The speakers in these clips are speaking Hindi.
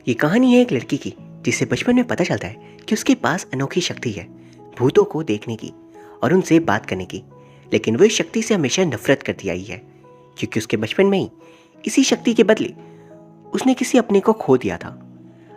ये कहानी है एक लड़की की जिसे बचपन में पता चलता है कि उसके पास अनोखी शक्ति है भूतों को देखने की और उनसे बात करने की। लेकिन वो इस शक्ति से हमेशा नफरत करती आई है क्योंकि उसके बचपन में ही इसी शक्ति के बदले उसने किसी अपने को खो दिया था।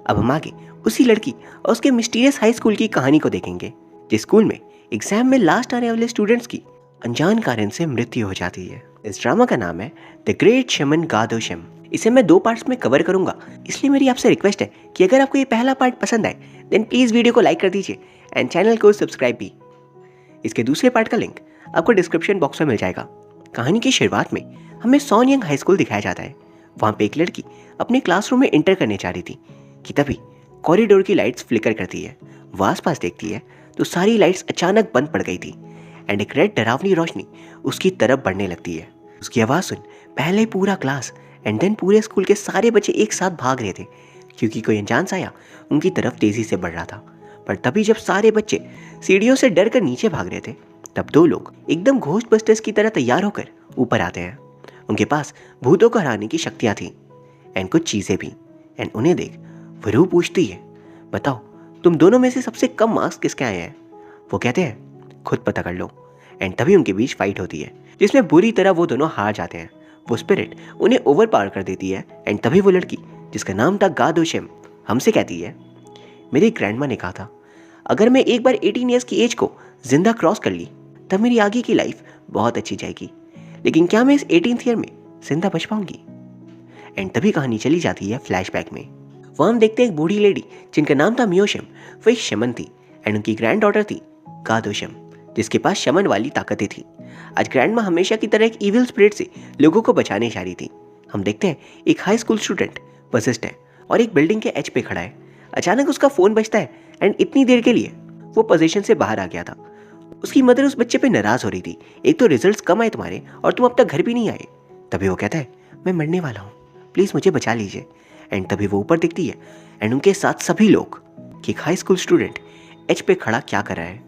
अब हम आगे उसी लड़की और उसके मिस्टीरियस हाई स्कूल की कहानी को देखेंगे, जिस स्कूल में एग्जाम में लास्ट आने वाले स्टूडेंट्स की अनजान कारण से मृत्यु हो जाती है। इस ड्रामा का नाम है द ग्रेट शमन गादोशम। इसे मैं 2 पार्ट्स में कवर करूंगा, इसलिए मेरी आपसे रिक्वेस्ट है कि अगर आपको ये पहला पार्ट पसंद आए देन प्लीज़ वीडियो को लाइक कर दीजिए एंड चैनल को सब्सक्राइब भी। इसके दूसरे पार्ट का लिंक आपको डिस्क्रिप्शन बॉक्स में मिल जाएगा। कहानी की शुरुआत में हमें सोनयंग हाई स्कूल दिखाया जाता है। वहाँ पे एक लड़की अपने क्लासरूम में इंटर करने जा रही थी कि तभी कॉरिडोर की लाइट्स फ्लिकर करती है। वो आसपास देखती है तो सारी लाइट्स अचानक बंद पड़ गई थी एंड एक रेड डरावनी रोशनी उसकी तरफ बढ़ने लगती है। उसकी आवाज़ सुन पहले पूरा क्लास एंड देन पूरे स्कूल के सारे बच्चे एक साथ भाग रहे थे क्योंकि कोई अनजान साया उनकी तरफ तेज़ी से बढ़ रहा था। पर तभी जब सारे बच्चे सीढ़ियों से डर कर नीचे भाग रहे थे तब 2 लोग एकदम घोस्टबस्टर्स की तरह तैयार होकर ऊपर आते हैं। उनके पास भूतों को हराने की शक्तियाँ थीं एंड कुछ चीज़ें भी। एंड उन्हें देख वो रूह पूछती है, बताओ तुम दोनों में से सबसे कम मार्क्स किसके आए हैं? वो कहते हैं खुद पता कर लो। एंड तभी उनके बीच फाइट होती है जिसमें बुरी तरह वो दोनों हार जाते हैं। वो स्पिरिट उन्हें ओवर पावर कर देती है एंड तभी वो लड़की जिसका नाम था गादोशम हमसे कहती है, मेरी ग्रैंडमा ने कहा था अगर मैं एक बार 18 ईयर्स की एज को जिंदा क्रॉस कर ली तब मेरी आगे की लाइफ बहुत अच्छी जाएगी, लेकिन क्या मैं इस 18th ईयर में जिंदा बच पाऊंगी? एंड तभी कहानी चली जाती है फ्लैशबैक में। वहाँ हम देखते हैं एक बूढ़ी लेडी जिनका नाम था मियोशम। वो एक शमन थी एंड उनकी ग्रैंड डॉटर थी गादोशम जिसके पास शमन वाली ताकतें थी। आज ग्रैंडमा हमेशा की तरह एक इविल स्पिरिट से लोगों को बचाने जा रही थी। हम देखते हैं एक हाई स्कूल स्टूडेंट पोसेस्ड है और एक बिल्डिंग के एज पे खड़ा है। अचानक उसका फ़ोन बजता है एंड इतनी देर के लिए वो पोजीशन से बाहर आ गया था। उसकी मदर उस बच्चे पे नाराज़ हो रही थी, एक तो रिजल्ट्स कम आए तुम्हारे और तुम अब तक घर भी नहीं आए। तभी वो कहता है मैं मरने वाला हूँ, प्लीज़ मुझे बचा लीजिए। एंड तभी वो ऊपर दिखती है एंड उनके साथ सभी लोग कि एक हाई स्कूल स्टूडेंट एच पे खड़ा क्या कर रहा है।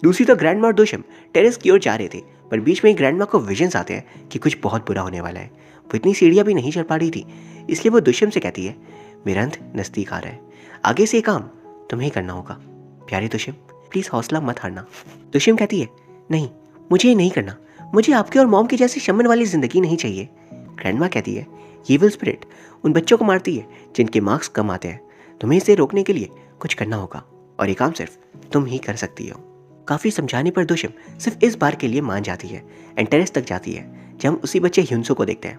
दूसरी तो ग्रैंडमा और दोशम टेरेस की ओर जा रहे थे, पर बीच में ही ग्रैंडमा को विजन्स आते हैं कि कुछ बहुत बुरा होने वाला है। वो इतनी सीढ़ियाँ भी नहीं चढ़ पा रही थी, इसलिए वो दोशम से कहती है मेरा अंत नज़दीक आ रहा है, आगे से काम तुम्हें ही करना होगा। प्यारे दोशम प्लीज़ हौसला मत हारना। दोशम कहती है नहीं, मुझे ये नहीं करना, मुझे आपके और मॉम की जैसी शमन वाली ज़िंदगी नहीं चाहिए। ग्रैंडमा कहती है इविल स्पिरिट उन बच्चों को मारती है जिनके मार्क्स कम आते हैं, तुम्हें इसे रोकने के लिए कुछ करना होगा और ये काम सिर्फ तुम ही कर सकती हो। काफ़ी समझाने पर दोशम सिर्फ इस बार के लिए मान जाती है एंड टेरेस तक जाती है जब हम उसी बच्चे ह्युंसो को देखते हैं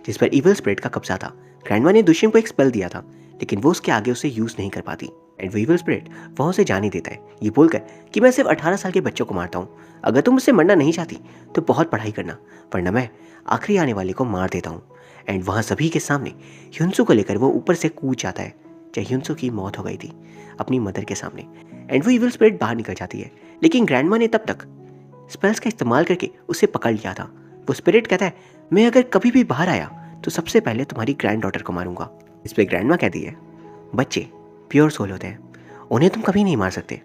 जिस पर इविल स्पिरिट का कब्जा था। ग्रैंडमा ने दोशम को एक स्पेल दिया था लेकिन वो उसके आगे उसे यूज़ नहीं कर पाती एंड वो इविल स्पिरिट वहाँ उसे जाने देता है ये बोलकर कि मैं सिर्फ 18 साल के बच्चों को मारता हूँ, अगर तुम मुझसे मरना नहीं चाहती तो बहुत पढ़ाई करना, वरना मैं आखिरी आने वाले को मार देता हूँ। एंड वहाँ सभी के सामने ह्युंसो को लेकर वो ऊपर से कूद जाता है जब ह्युंसो की मौत हो गई थी अपनी मदर के सामने। एंड वो इविल स्पिरिट बाहर निकल जाती है, लेकिन ग्रैंडमा ने तब तक स्पेल्स का इस्तेमाल करके उसे पकड़ लिया था। वो स्पिरिट कहता है मैं अगर कभी भी बाहर आया तो सबसे पहले तुम्हारी ग्रैंड डॉटर को मारूंगा। इस पर ग्रैंडमा कहती है बच्चे प्योर सोल होते हैं, उन्हें तुम कभी नहीं मार सकते।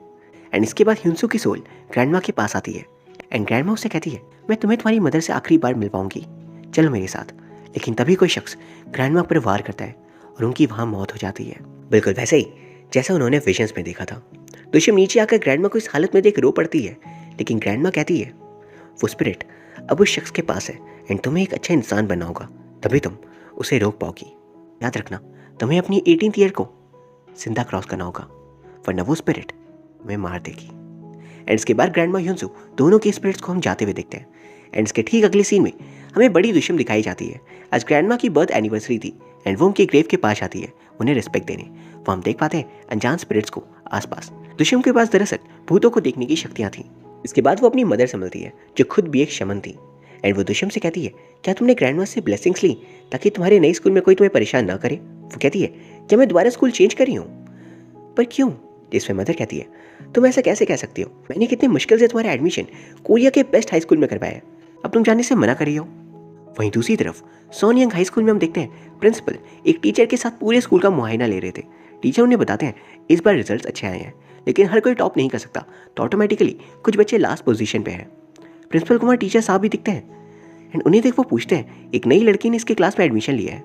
एंड इसके बाद ह्युंसो की सोल ग्रैंडमा के पास आती है एंड ग्रैंडमा उसे कहती है मैं तुम्हें तुम्हारी मदर से आखिरी बार मिल पाऊंगी, चलो मेरे साथ। लेकिन तभी कोई शख्स ग्रैंडमा पर वार करता है और उनकी वहाँ मौत हो जाती है, बिल्कुल वैसे ही जैसा उन्होंने विजन्स में देखा था। दोशम नीचे आकर ग्रैंडमा को इस हालत में देख रो पड़ती है, लेकिन ग्रैंडमा कहती है वो स्पिरिट अब उस शख्स के पास है एंड तुम्हें एक अच्छा इंसान बनना होगा, तभी तुम उसे रोक पाओगी। याद रखना तुम्हें अपनी 18th ईयर को जिंदा क्रॉस करना होगा, वरना वो स्पिरिट तुम्हें मार देगी। एंड इसके बाद ग्रैंडमा ह्युंसो दोनों के स्पिरिट्स को हम जाते हुए देखते हैं। एंड इसके ठीक अगले सीन में हमें बड़ी दोशम दिखाई जाती है। आज ग्रैंडमा की बर्थ एनिवर्सरी थी एंड वो उनके ग्रेव के पास आती है उन्हें रिस्पेक्ट देने। वो हम देख पाते हैं अनजान स्पिरिट्स को आसपास। दोशम के पास दरअसल भूतों को देखने की शक्तियाँ थीं। इसके बाद वो अपनी मदर से मिलती है जो खुद भी एक शमन थी एंड वो दोशम से कहती है क्या तुमने ग्रैंडमा से ब्लेसिंग्स ली ताकि तुम्हारे नए स्कूल में कोई तुम्हें परेशान ना करे? वो कहती है क्या मैं दोबारा स्कूल चेंज करी हूँ? पर क्यों? जिसमें मदर कहती है तुम ऐसा कैसे कह सकती हो, मैंने कितनी मुश्किल से तुम्हारा एडमिशन कोरिया के बेस्ट हाई स्कूल में करवाया है, अब तुम जाने से मना कर रही हो। वहीं दूसरी तरफ सोनयंग हाई स्कूल में हम देखते हैं प्रिंसिपल एक टीचर के साथ पूरे स्कूल का मुआयना ले रहे थे। टीचर उन्हें बताते हैं इस बार रिजल्ट्स अच्छे आए हैं, लेकिन हर कोई टॉप नहीं कर सकता तो ऑटोमेटिकली कुछ बच्चे लास्ट पोजीशन पे हैं। प्रिंसिपल कुमार टीचर साहब भी दिखते हैं एंड उन्हें देख वो पूछते हैं एक नई लड़की ने इसके क्लास में एडमिशन लिया है।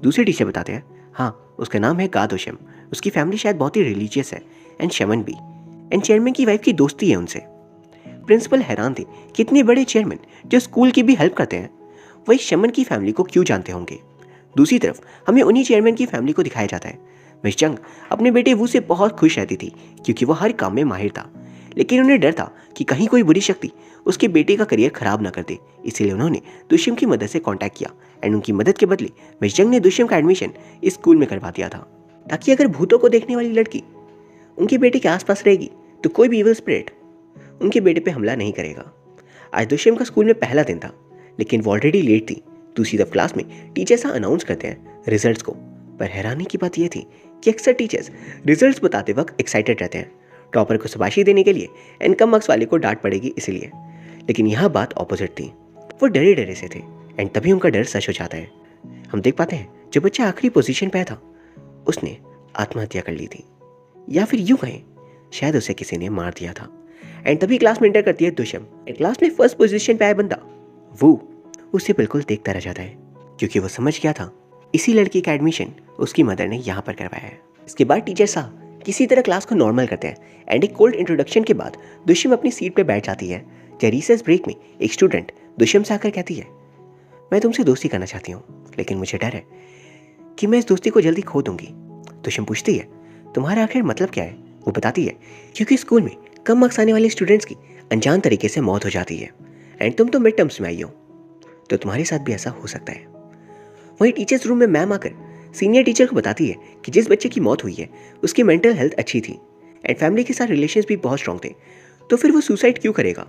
दूसरे टीचर बताते हैं हाँ उसका नाम है गा दुष्यम। उसकी फैमिली शायद बहुत ही रिलीजियस है एंड शमन भी, एंड चेयरमैन की वाइफ की दोस्ती है उनसे। प्रिंसिपल हैरान थे कि इतने बड़े चेयरमैन जो स्कूल की भी हेल्प करते हैं, वही शमन की फैमिली को क्यों जानते होंगे। दूसरी तरफ हमें उन्हीं चेयरमैन की फैमिली को दिखाया जाता है। मिस जंग अपने बेटे वू से बहुत खुश रहती थी क्योंकि वो हर काम में माहिर था, लेकिन उन्हें डर था कि कहीं कोई बुरी शक्ति उसके बेटे का करियर खराब ना कर दे। इसीलिए उन्होंने दुष्यम की मदद से कांटेक्ट किया एंड उनकी मदद के बदले मिस जंग ने दुष्यम का एडमिशन इस स्कूल में करवा दिया था, ताकि अगर भूतों को देखने वाली लड़की उनके बेटे के आसपास रहेगी तो कोई भी इविल स्पिरिट उनके बेटे पे हमला नहीं करेगा। आज दुष्यम का स्कूल में पहला दिन था, लेकिन वो ऑलरेडी लेट थी। दूसरी तरफ क्लास में टीचर्स अनाउंस करते हैं रिजल्ट्स को, पर हैरानी की बात यह थी कि अक्सर टीचर्स रिजल्ट्स बताते वक्त एक्साइटेड रहते हैं, टॉपर को शाबाशी देने के लिए एंड कम मार्क्स वाले को डांट पड़ेगी इसलिए। लेकिन यहाँ बात ऑपोजिट थी, वो डरे डरे से थे एंड तभी उनका डर सच हो जाता है। हम देख पाते हैं जो बच्चा आखिरी पोजीशन पे था उसने आत्महत्या कर ली थी, या फिर यूं कहें शायद उसे किसी ने मार दिया था। एंड तभी क्लास में एंटर करती है दुष्यम एंड क्लास में फर्स्ट पोजीशन पे आया बंदा वो उसे बिल्कुल देखता रह जाता है, क्योंकि वो समझ गया था इसी लड़की का एडमिशन उसकी मदर ने यहाँ पर करवाया है। इसके बाद टीचर साहब किसी तरह क्लास को नॉर्मल करते हैं एंड एक कोल्ड इंट्रोडक्शन के बाद दुष्यम अपनी सीट पे बैठ जाती है। जब रिसेस ब्रेक में एक स्टूडेंट दुष्यम से आकर कहती है, मैं तुमसे दोस्ती करना चाहती हूँ, लेकिन मुझे डर है कि मैं इस दोस्ती को जल्दी खो दूंगी। दुष्यम पूछती है, तुम्हारा आखिर मतलब क्या है? वो बताती है, क्योंकि स्कूल में कम मार्क्स आने वाले स्टूडेंट्स की अनजान तरीके से मौत हो जाती है एंड तुम तो मिड टर्म्स में आई हो, तो तुम्हारे साथ भी ऐसा हो सकता है। वहीं टीचर्स रूम में मैम आकर सीनियर टीचर को बताती है कि जिस बच्चे की मौत हुई है उसकी मेंटल हेल्थ अच्छी थी एंड फैमिली के साथ रिलेशंस भी बहुत स्ट्रांग थे, तो फिर वो सुसाइड क्यों करेगा?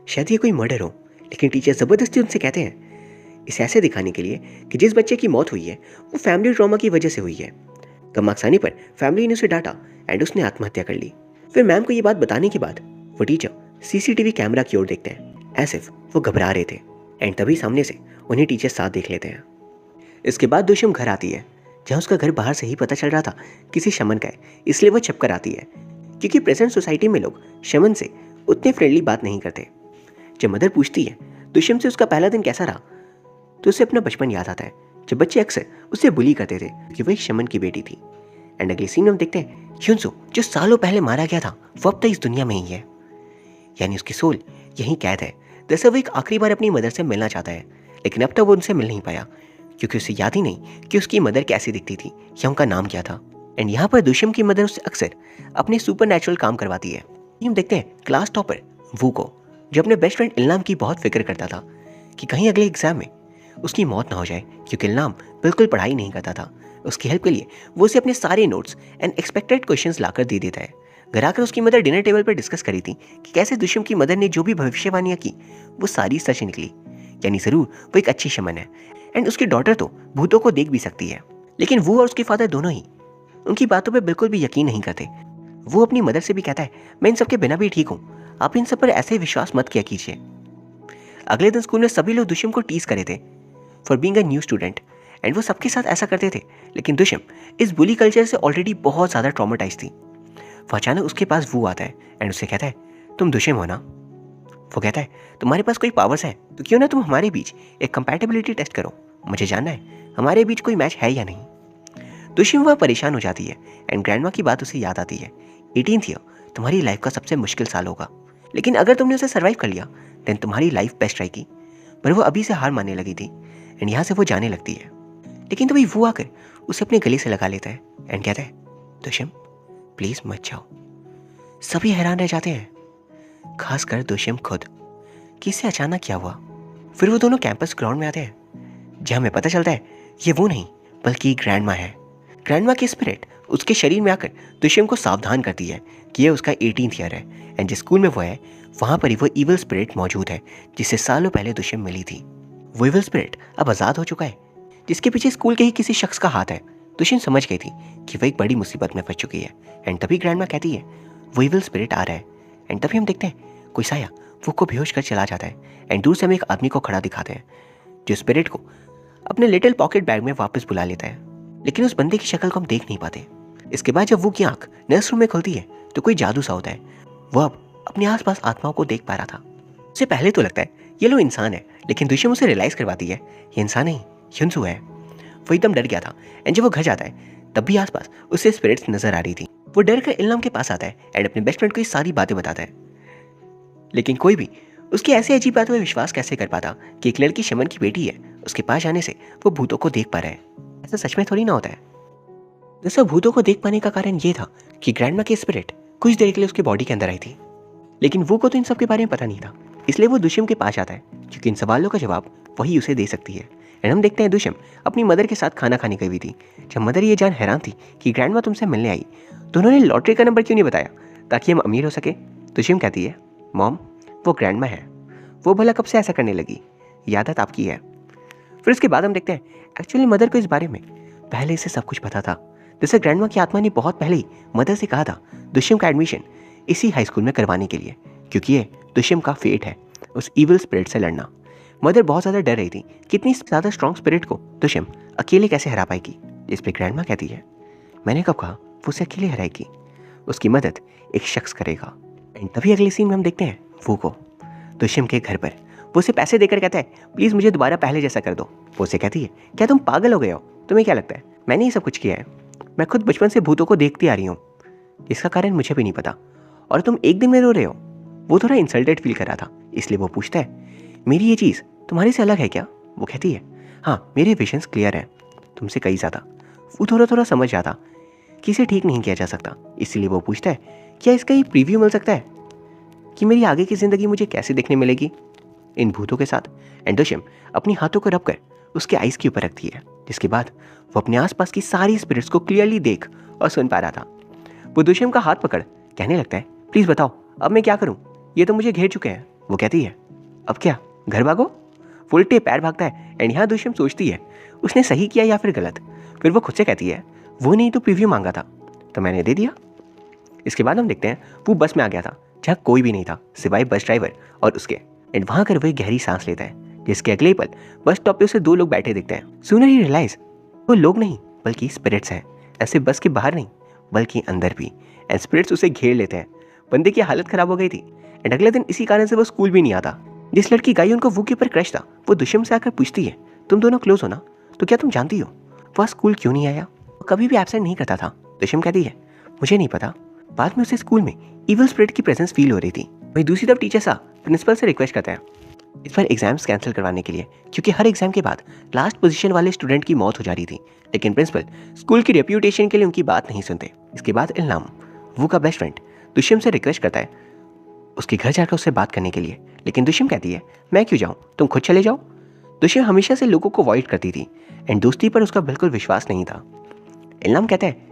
शायद ये कोई मर्डर हो। लेकिन टीचर ज़बरदस्ती उनसे कहते हैं इसे ऐसे दिखाने के लिए कि जिस बच्चे की मौत हुई है वो फैमिली ट्रॉमा की वजह से हुई है। कम मार्क्स आने पर फैमिली ने उसे डांटा एंड उसने आत्महत्या कर ली। फिर मैम को ये बात बताने के बाद वो टीचर सीसीटीवी कैमरा की ओर देखते हैं, एज इफ वो घबरा रहे थे एंड तभी सामने से उन्हें टीचर साथ देख लेते हैं। इसके बाद दुष्यम घर आती है, जहाँ उसका घर बाहर से ही पता चल रहा था किसी शमन का है, इसलिए वो छप कर आती है, क्योंकि प्रेजेंट सोसाइटी में लोग शमन से उतने फ्रेंडली बात नहीं करते। जब मदर पूछती है दुष्यम से उसका पहला दिन कैसा रहा, तो उसे अपना बचपन याद आता है जब बच्चे अक्सर उससे बुली करते थे कि वही शमन की बेटी थी। एंड अगले सीन में हम देखते हैं ह्युनसो जो सालों पहले मारा गया था वो अब तक इस दुनिया में ही है, यानी उसकी सोल यहीं कैद है। दरअसल वो एक आखिरी बार अपनी मदर से मिलना चाहता है, लेकिन अब तक वो उनसे मिल नहीं पाया क्योंकि उसे याद ही नहीं कि उसकी मदर कैसी दिखती थी या उनका नाम क्या था। एंड यहाँ पर दुष्यम की मदर उससे अक्सर अपने सुपर काम करवाती है। हम देखते हैं क्लास टॉपर वू को, जो अपने बेस्ट फ्रेंड इल्नाम की बहुत फिक्र करता था कि कहीं अगले एग्जाम में उसकी मौत ना हो जाए, क्योंकि इल्नाम बिल्कुल पढ़ाई नहीं करता था। उसकी हेल्प के लिए वो उसे अपने सारे नोट्स एंड एक्सपेक्टेड क्वेश्चंस लाकर दे देता है। घर आकर उसकी मदर डिनर टेबल पर डिस्कस करी थी कि कैसे दुष्यम की मदर ने जो भी भविष्यवाणियां की वो सारी सच निकली, यानी जरूर वो एक अच्छी शमन है एंड उसकी डॉटर तो भूतों को देख भी सकती है। लेकिन वो और उसके फादर दोनों ही उनकी बातों पर बिल्कुल भी यकीन नहीं करते। वो अपनी मदर से भी कहता है, मैं इन सब के बिना भी ठीक हूँ, आप इन सब पर ऐसे विश्वास मत किया कीजिए। अगले दिन स्कूल में सभी लोग दुष्यम को टीज करे थे for being a new student and वो सबके साथ ऐसा करते थे। लेकिन दुष्यम इस बुली कल्चर से ऑलरेडी बहुत ज़्यादा ट्रॉमेटाइज थी। वो अचानक उसके पास वो आता है एंड उससे कहता है, तुम दुष्यम हो ना? वो कहता है, तुम्हारे पास कोई पावर्स है तो क्यों ना तुम हमारे बीच एक कंपैटिबिलिटी टेस्ट करो, मुझे जानना है हमारे बीच कोई मैच है या नहीं। दुष्यम वह परेशान हो जाती है एंड ग्रैंडमा की बात उसे याद आती है, 18th ईयर तुम्हारी लाइफ का सबसे मुश्किल साल होगा, लेकिन अगर तुमने उसे सर्वाइव कर लिया देन तुम्हारी लाइफ बेस्ट रहेगी। पर वो अभी से हार मानने लगी थी एंड यहाँ से वो जाने लगती है। लेकिन तभी वो आकर उसे अपने गले से लगा लेता है एंड कहता है, दुष्यम प्लीज मत जाओ। सभी हैरान रह जाते हैं, खासकर दुष्यम खुद, कि इससे अचानक क्या हुआ। फिर वो दोनों कैंपस ग्राउंड में आते हैं, जहाँ हमें पता चलता है ये वो नहीं बल्कि ग्रैंडमा है। ग्रैंडमा की स्पिरिट उसके शरीर में आकर दुष्यम को सावधान करती है कि यह उसका 18th ईयर है एंड जिस स्कूल में वो है वहाँ पर ही वो इविल स्पिरिट मौजूद है जिससे सालों पहले दुष्यम मिली थी। वो इविल स्पिरिट अब आज़ाद हो चुका है, जिसके पीछे स्कूल के ही किसी शख्स का हाथ है। दुष्यम समझ गई थी कि वह एक बड़ी मुसीबत में फंस चुकी है एंड तभी ग्रैंडमा कहती है वो इविल स्पिरिट आ रहा है। एंड तभी हम देखते हैं कोई साया वो को बेहोश कर चला जाता है एंड दूर से हम एक आदमी को खड़ा दिखाते हैं जो स्पिरिट को अपने लिटिल पॉकेट बैग में वापस बुला लेता है, लेकिन उस बंदे की शक्ल को हम देख नहीं पाते। इसके बाद जब वो की आंख नर्स रूम में खुलती है तो कोई जादू सा होता है। वो अब अपने आसपास आत्माओं को देख पा रहा था। उससे पहले तो लगता है ये लो इंसान है, लेकिन दुष्यम उसे रियलाइज करवाती है ये इंसान नहीं ह्युनसो है। वो एकदम डर गया था एंड जब वो घर जाता है तब भी आसपास उससे स्पिरिट्स नजर आ रही थी। वो डर कर इल्लाम के पास आता है एंड अपने बेस्ट फ्रेंड को ये सारी बातें बताता है, लेकिन कोई भी उसकी ऐसी अजीब बातों में विश्वास कैसे कर पाता कि एक लड़की शमन की बेटी है, उसके पास जाने से वो भूतों को देख पा रहा है। ऐसा सच में थोड़ी ना होता है। दरअसल भूतों को देख पाने का कारण ये था कि ग्रैंडमा की स्पिरिट कुछ देर के लिए उसके बॉडी के अंदर आई थी, लेकिन वो को तो इन सब के बारे में पता नहीं था। इसलिए वो दुष्यम के पास आता है क्योंकि इन सवालों का जवाब वही उसे दे सकती है। एंड हम देखते हैं दुष्यम अपनी मदर के साथ खाना खाने गई हुई थी। जब मदर ये जान हैरान थी कि ग्रैंडमा तुमसे मिलने आई तो उन्होंने लॉटरी का नंबर क्यों नहीं बताया ताकि हम अमीर हो सके। दुष्यम कहती है, मॉम वो ग्रैंडमा है, वो भला कब से ऐसा करने लगी, ये आदत आपकी है। फिर उसके बाद हम देखते हैं एक्चुअली मदर को इस बारे में पहले से सब कुछ पता था। जैसे ग्रैंडमा की आत्मा ने बहुत पहले ही मदर से कहा था दुष्यम का एडमिशन इसी हाई स्कूल में करवाने के लिए, क्योंकि ये दुष्यम का फेट है उस इविल स्पिरिट से लड़ना। मदर बहुत ज़्यादा डर रही थी कि इतनी ज़्यादा स्ट्रॉन्ग स्पिरिट को दुष्यम अकेले कैसे हरा पाएगी। इस पर ग्रैंडमा कहती है, मैंने कब कहा वो उसे अकेले हराएगी, उसकी मदद एक शख्स करेगा। एंड तभी अगले सीन में हम देखते हैं वो को दुष्यम के घर पर। वो उसे पैसे देकर कहता है, प्लीज़ मुझे दोबारा पहले जैसा कर दो। वो उसे कहती है, क्या तुम पागल हो गए हो, तुम्हें क्या लगता है मैंने ये सब कुछ किया है? मैं खुद बचपन से भूतों को देखती आ रही हूँ, इसका कारण मुझे भी नहीं पता, और तुम एक दिन में रो रहे हो। वो थोड़ा इंसल्टेड फील कर रहा था, इसलिए वो पूछता है, मेरी ये चीज़ तुम्हारे से अलग है क्या? वो कहती है, हाँ मेरे विजन्स क्लियर हैं तुमसे कई ज़्यादा। वो थोड़ा थोड़ा समझ जाता कि इसे ठीक नहीं किया जा सकता, इसलिए वो पूछता है, क्या इसका ये प्रीव्यू मिल सकता है कि मेरी आगे की ज़िंदगी मुझे कैसे देखने मिलेगी इन भूतों के साथ। एंड दुष्यम अपनी हाथों को रब कर उसके आइज़ के ऊपर रखती है, जिसके बाद वो अपने आसपास की सारी स्पिरिट्स को क्लियरली देख और सुन पा रहा था। वो दुष्यम का हाथ पकड़ कहने लगता है, प्लीज़ बताओ अब मैं क्या करूं, ये तो मुझे घेर चुके हैं। वो कहती है, अब क्या घर भागो। वो उल्टे पैर भागता है एंड यहाँ दुष्यम सोचती है उसने सही किया या फिर गलत। फिर वो खुद से कहती है, वो नहीं तो प्रीव्यू मांगा था तो मैंने दे दिया। इसके बाद हम देखते हैं वो बस में आ गया था जहाँ कोई भी नहीं था सिवाय बस ड्राइवर और उसके। एंड वहाँ कर वो एक गहरी सांस लेता है, जिसके अगले पल बस स्टॉप पे उसे दो लोग बैठे दिखते हैं। सूनर ही रियलाइज वो लोग नहीं बल्कि स्पिरिट्स हैं, ऐसे बस के बाहर नहीं बल्कि अंदर भी। एंड स्पिरिट्स उसे घेर लेते हैं। बंदे की हालत खराब हो गई थी एंड अगले दिन इसी कारण से वो स्कूल भी नहीं आता। जिस लड़की गाई उनको वो के ऊपर क्रश था, वो दुष्यम से आकर पूछती है, तुम दोनों क्लोज हो ना, तो क्या तुम जानती हो वह स्कूल क्यों नहीं आया? वो कभी भी एब्सेंट नहीं करता था। दुष्यम कहती है, मुझे नहीं पता। बाद में उसे स्कूल में इविल स्पिरिट की प्रेजेंस फील हो रही थी। वही दूसरी तरफ टीचर साहब प्रिंसिपल से रिक्वेस्ट करते हैं इस बार एग्जाम्स कैंसिल करवाने के लिए, क्योंकि हर एग्जाम के बाद लास्ट पोजीशन वाले स्टूडेंट की मौत हो जा रही थी। लेकिन प्रिंसिपल स्कूल की रेप्यूटेशन के लिए उनकी बात नहीं सुनते। इसके बाद इल्लाम वो का बेस्ट फ्रेंड दुष्यम से रिक्वेस्ट करता है उसके घर जाकर उससे बात करने के लिए, लेकिन दुष्यम कहती है, मैं क्यों जाऊँ, तुम खुद चले जाओ। दुष्यम हमेशा से लोगों को अवॉइड करती थी एंड दोस्ती पर उसका बिल्कुल विश्वास नहीं था। इल्लाम कहता है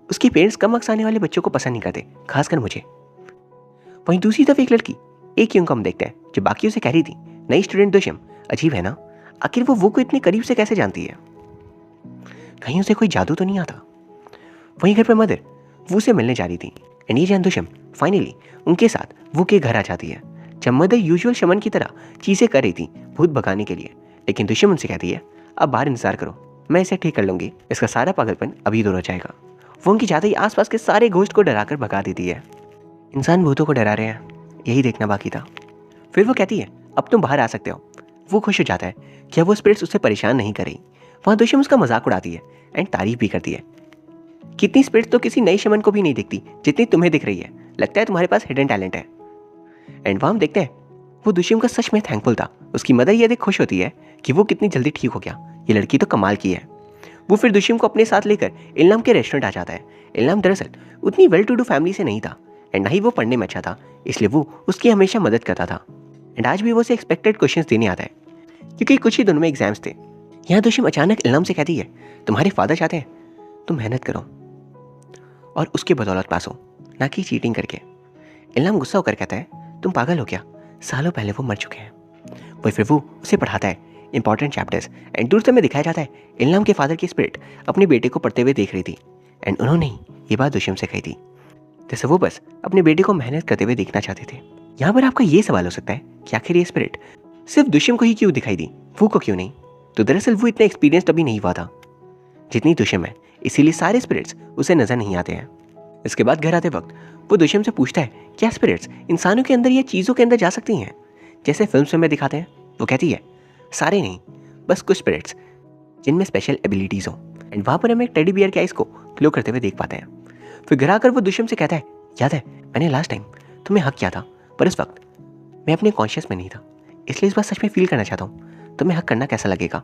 उसके पेरेंट्स कम मार्क्स आने वाले बच्चों को पसंद नहीं करते, खासकर मुझे। वहीं दूसरी तरफ एक लड़की एक यूं को हम देखते हैं जो बाकियों से कह रही थी, नई स्टूडेंट दुष्यम, अजीब है ना, आखिर वो को इतने करीब से कैसे जानती है, कहीं उसे कोई जादू तो नहीं आता। वहीं घर पर मदर वो से मिलने जा रही थी एंड ये जान दुष्यम फाइनली उनके साथ वो के घर आ जाती है। जब मदर यूजुअल शमन की तरह चीज़ें कर रही थी भूत भगाने के लिए, लेकिन दुष्यम उनसे कहती है, अब बाहर इंतजार करो, मैं इसे ठीक कर लूँगी, इसका सारा पागलपन अभी दूर हो जाएगा। वो उनकी जाते ही आसपास के सारे घोस्ट को डराकर भगा देती है। इंसान भूतों को डरा रहे हैं, यही देखना बाकी था। फिर वो कहती है, अब तुम बाहर आ सकते हो। वो खुश हो जाता है कि अब वो स्पिरिट्स उससे परेशान नहीं कर रही। वहाँ दुष्यम उसका मजाक उड़ाती है एंड तारीफ भी करती है, कितनी स्पिरिट्स तो किसी नई शमन को भी नहीं दिखती जितनी तुम्हें दिख रही है, लगता है तुम्हारे पास हिडन टैलेंट है। एंड वहाँ हम देखते हैं वो दुष्यम का सच में थैंकफुल था। उसकी मदर ये देख खुश होती है कि वो कितनी जल्दी ठीक हो गया, ये लड़की तो कमाल की है। वो फिर दुष्यम को अपने साथ लेकर इल्लाम के रेस्टोरेंट आ जाता है। इल्लाम दरअसल उतनी वेल टू डू फैमिली से नहीं था एंड ना ही वो पढ़ने में अच्छा था, इसलिए वो उसकी हमेशा मदद करता था। एंड आज भी वो उसे एक्सपेक्टेड क्वेश्चंस देने आता है क्योंकि कुछ ही दिनों में एग्जाम्स थे। यहाँ दुष्यम अचानक इल्लाम से कहती है, तुम्हारे फादर चाहते हैं तुम मेहनत करो और उसके बदौलत पास हो, ना कि चीटिंग करके। इल्लाम गुस्सा होकर कहता है, तुम पागल हो क्या, सालों पहले वो मर चुके हैं। वही फिर वो उसे पढ़ाता है इंपॉर्टेंट चैप्टर्स एंड दूर से में दिखाया जाता है इल्लाम के फादर की स्पिरिट अपने बेटे को पढ़ते हुए देख रही थी एंड उन्होंने ही ये बात दुष्यम से कही थी, जैसे वो बस अपने बेटे को मेहनत करते हुए देखना चाहते थे। यहाँ पर आपका ये सवाल हो सकता है कि आखिर ये स्पिरिट सिर्फ दुष्यम को ही क्यों दिखाई दी, वो को क्यों नहीं? तो दरअसल वो इतना एक्सपीरियंस्ड अभी नहीं हुआ था जितनी दुष्यम है, इसीलिए सारे स्पिरिट्स उसे नजर नहीं आते हैं। इसके बाद घर आते वक्त वो दुष्यम से पूछता है, क्या स्पिरिट्स इंसानों के अंदर या चीज़ों के अंदर जा सकती हैं जैसे फिल्म्स में दिखाते हैं? वो कहती है, सारे नहीं, बस कुछ स्पिरिट्स जिनमें स्पेशल एबिलिटीज़ हो। एंड वहाँ पर हम एक टेडी बियर के आइस को ग्लो करते हुए देख पाते हैं। फिर घर आकर वो दुष्यंत से कहता है, याद है मैंने लास्ट टाइम तुम्हें हक किया था, पर उस वक्त मैं अपने कॉन्शियस में नहीं था, इसलिए इस बार सच में फील करना चाहता हूँ, तुम्हें हक करना कैसा लगेगा।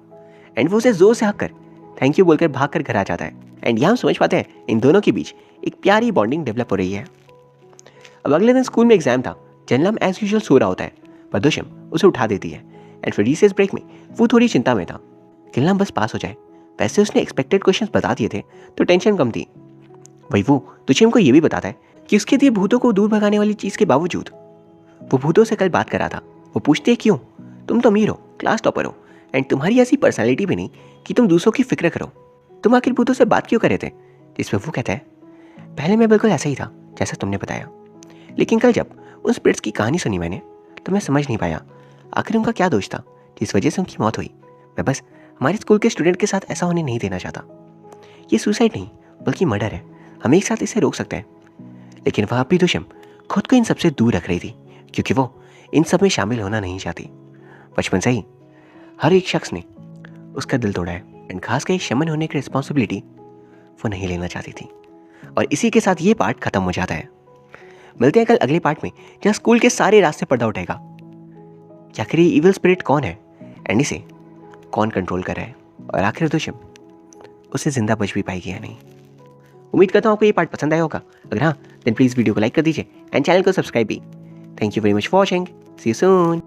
एंड वो उसे जोर से हक कर थैंक यू बोलकर भाग कर घर आ जाता है। एंड यहाँ हम समझ पाते हैं इन दोनों के बीच एक प्यारी बॉन्डिंग डेवलप हो रही है। अब अगले दिन स्कूल में एग्जाम था। जनलम एज यूजुअल सो रहा होता है, पर दुष्यम उसे उठा देती है। एंड फिर रिसेस ब्रेक में वो थोड़ी चिंता में था, किलम बस पास हो जाए। वैसे उसने एक्सपेक्टेड क्वेश्चंस बता दिए थे तो टेंशन कम थी। वही वो दुष्यम को ये भी बताता है कि उसके दिए भूतों को दूर भगाने वाली चीज़ के बावजूद वो भूतों से कल बात कर रहा था। वो पूछते हैं क्यों, तुम तो अमीर हो, क्लास टॉपर हो, एंड तुम्हारी ऐसी पर्सनैलिटी भी नहीं कि तुम दूसरों की फिक्र करो, तुम आखिर भूतों से बात क्यों कर रहे थे। जिसमें वो कहता है, पहले मैं बिल्कुल ऐसा ही था जैसा तुमने बताया, लेकिन कल जब उन स्पिरिट्स की कहानी सुनी मैंने तो मैं समझ नहीं पाया आखिर उनका क्या दोष था जिस वजह से उनकी मौत हुई। मैं बस हमारे स्कूल के स्टूडेंट के साथ ऐसा होने नहीं देना चाहता। ये सुसाइड नहीं बल्कि मर्डर है, हम एक साथ इसे रोक सकते हैं। लेकिन वह भी दुष्यम खुद को इन सबसे दूर रख रही थी क्योंकि वो इन सब में शामिल होना नहीं चाहती। बचपन से ही हर एक शख्स ने उसका दिल तोड़ा है, एंड खासकर एक शमन होने की रिस्पॉन्सिबिलिटी वो नहीं लेना चाहती थी। और इसी के साथ ये पार्ट खत्म हो जाता है। मिलते हैं कल अगले पार्ट में, जहाँ स्कूल के सारे रास्ते पर्दा उठेगा कि आखिर ये इविल स्पिरिट कौन है एंड इसे कौन कंट्रोल कर रहा है, और आखिर दुष्यम उसे जिंदा बच भी पाएगी या नहीं। उम्मीद करता हूँ आपको ये पार्ट पसंद आया होगा। अगर हाँ देन प्लीज़ वीडियो को लाइक कर दीजिए एंड चैनल को सब्सक्राइब भी। Thank you very much for watching, see you soon.